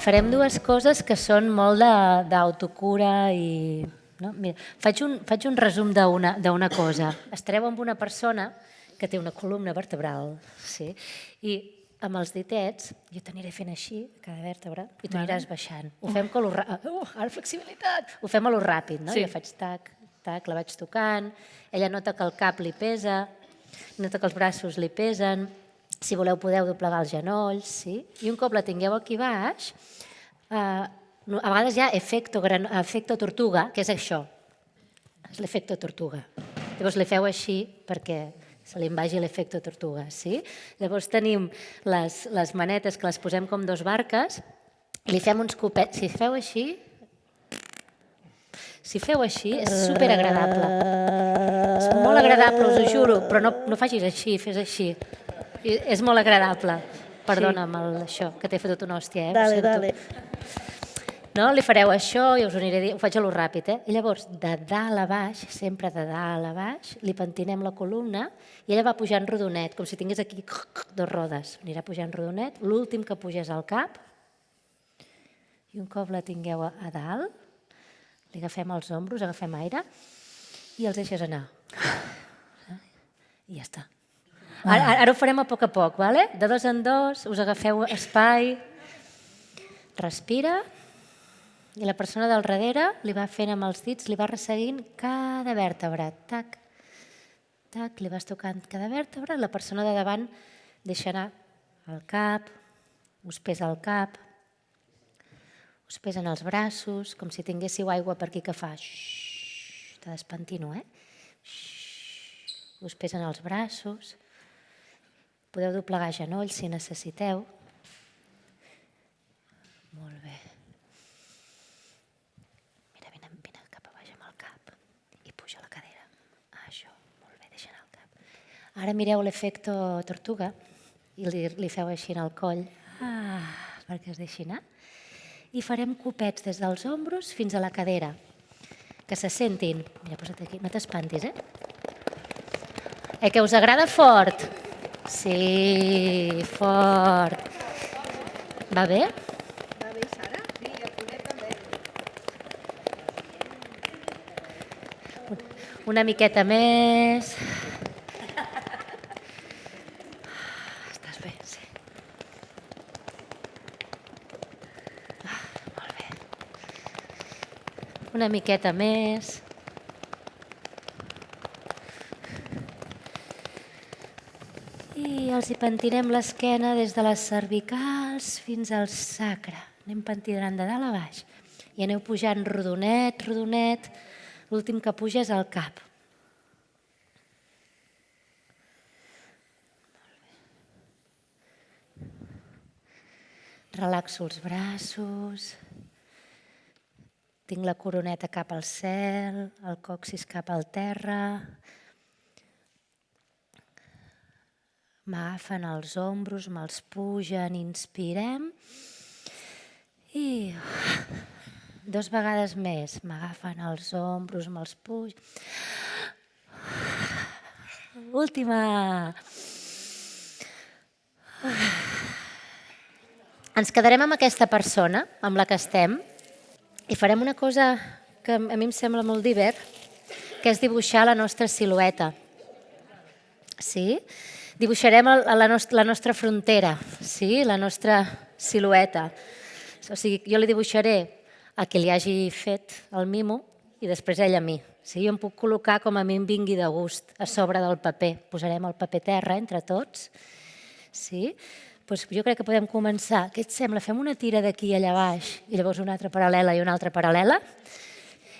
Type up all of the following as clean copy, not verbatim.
farem dues coses que són molt d'autocura i... No? Mira, faig un resum d'una cosa. Estareu amb una persona que té una columna vertebral, sí? I amb els ditets, jo t'aniré fent així, cada vèrtebra, i tu aniràs baixant. Ho fem com ara flexibilitat! Ho fem a lo ràpid, no? Jo faig tac, tac, la vaig tocant, ella nota que el cap li pesa, nota que els braços li pesen, si voleu podeu doblegar els genolls, sí? I un cop la tingueu aquí baix, a vegades hi ha efecto tortuga, que és això, és l'efecto tortuga. Llavors li feu així perquè se li en vagi l'efecto tortuga, sí? Llavors tenim les manetes que les posem com dos barques i li fem uns copets. Si feu així, és superagradable. És molt agradable, us ho juro, però no facis així, fes així. És molt agradable. Perdona'm això, que t'he fotut una hòstia. Dale. No? Li fareu això i us ho aniré dient, ho faig a lo ràpid, I llavors, de dalt a baix, sempre de dalt a baix, li pentinem la columna i ella va pujant rodonet, com si tingués aquí dos rodes. Anirà pujant rodonet, l'últim que puja és al cap i un cop la tingueu a dalt, li agafem els ombros, agafem aire i els deixes anar. I ja està. Ara ho farem a poc, vale? De dos en dos, us agafeu espai, respira, i la persona del darrere li va fent amb els dits, li va resseguint cada vèrtebra. Tac, tac, li vas tocant cada vèrtebra, la persona de davant deixa anar el cap, us pesa el cap, us pesen els braços, com si tinguéssiu aigua per aquí que fa. Te despentino, Us pesen els braços. Podeu doblegar genolls si necessiteu. Molt bé. Mira, vine cap a baix amb el cap i puja la cadera. Això, molt bé, deixa anar el cap. Ara mireu l'efecto tortuga i li feu així en el coll perquè es deixi anar. I farem copets des dels ombros fins a la cadera, que se sentin. Mira, posa't aquí, no t'espantis, Que us agrada fort? Sí, fort. Va bé? Va bé, Sara? Sí, el primer també. Una miqueta més. Estàs bé, sí. Molt bé. Una miqueta més. I els hi pentinem l'esquena des de les cervicals fins al sacre. Anem pentinant de dalt a baix. I aneu pujant rodonet, rodonet. L'últim que puja és el cap. Relaxo els braços. Tinc la coroneta cap al cel, el coxis cap al terra. M'agafen els ombros, me'ls pugen, inspirem. I 2 vegades més. M'agafen els ombros, me'ls pugen. Última. Ens quedarem amb aquesta persona, amb la que estem, i farem una cosa que a mi em sembla molt divert, que és dibuixar la nostra silueta. Sí? Dibuixarem la nostra frontera, sí? La nostra silueta. O sigui, jo li dibuixaré a qui li hagi fet el mimo i després ell a mi. Jo em puc col·locar com a mi em vingui de gust a sobre del paper. Posarem el paper terra entre tots. Sí? Doncs jo crec que podem començar. Què et sembla? Fem una tira d'aquí allà baix i llavors una altra paral·lela i una altra paral·lela.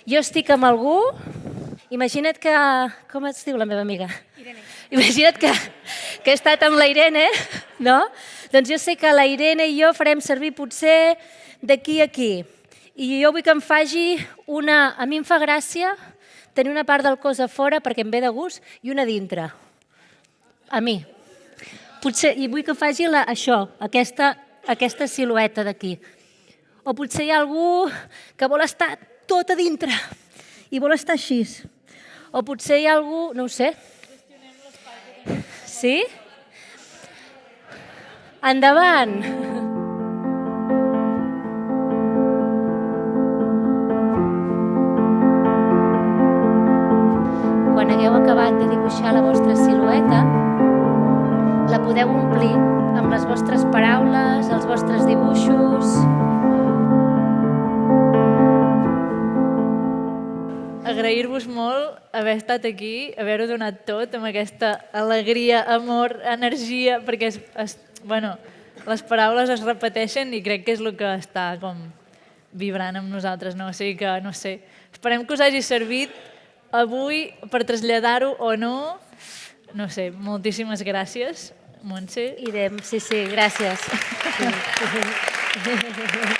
Jo estic amb algú. Imagina't que... Com es diu la meva amiga? Irene. Imagina't que he estat amb la Irene, no? Doncs jo sé que la Irene i jo farem servir potser d'aquí a aquí. I jo vull que em faci una... A mi em fa gràcia tenir una part del cos a fora perquè em ve de gust i una dintre. A mi. Potser, i vull que faci això, aquesta silueta d'aquí. O potser hi ha algú que vol estar tot a dintre i vol estar així. O potser hi ha algú, no ho sé. Sí? Endavant! quan hagueu acabat de dibuixar la vostra silueta, la podeu omplir amb les vostres paraules, els vostres dibuixos. Agrair-vos molt haver estat aquí, haver-ho donat tot amb aquesta alegria, amor, energia, perquè les paraules es repeteixen i crec que és el que està com vibrant amb nosaltres. O sigui que, no sé, esperem que us hagi servit avui per traslladar-ho o no. No sé, moltíssimes gràcies, Montse. Sí, gràcies. Sí.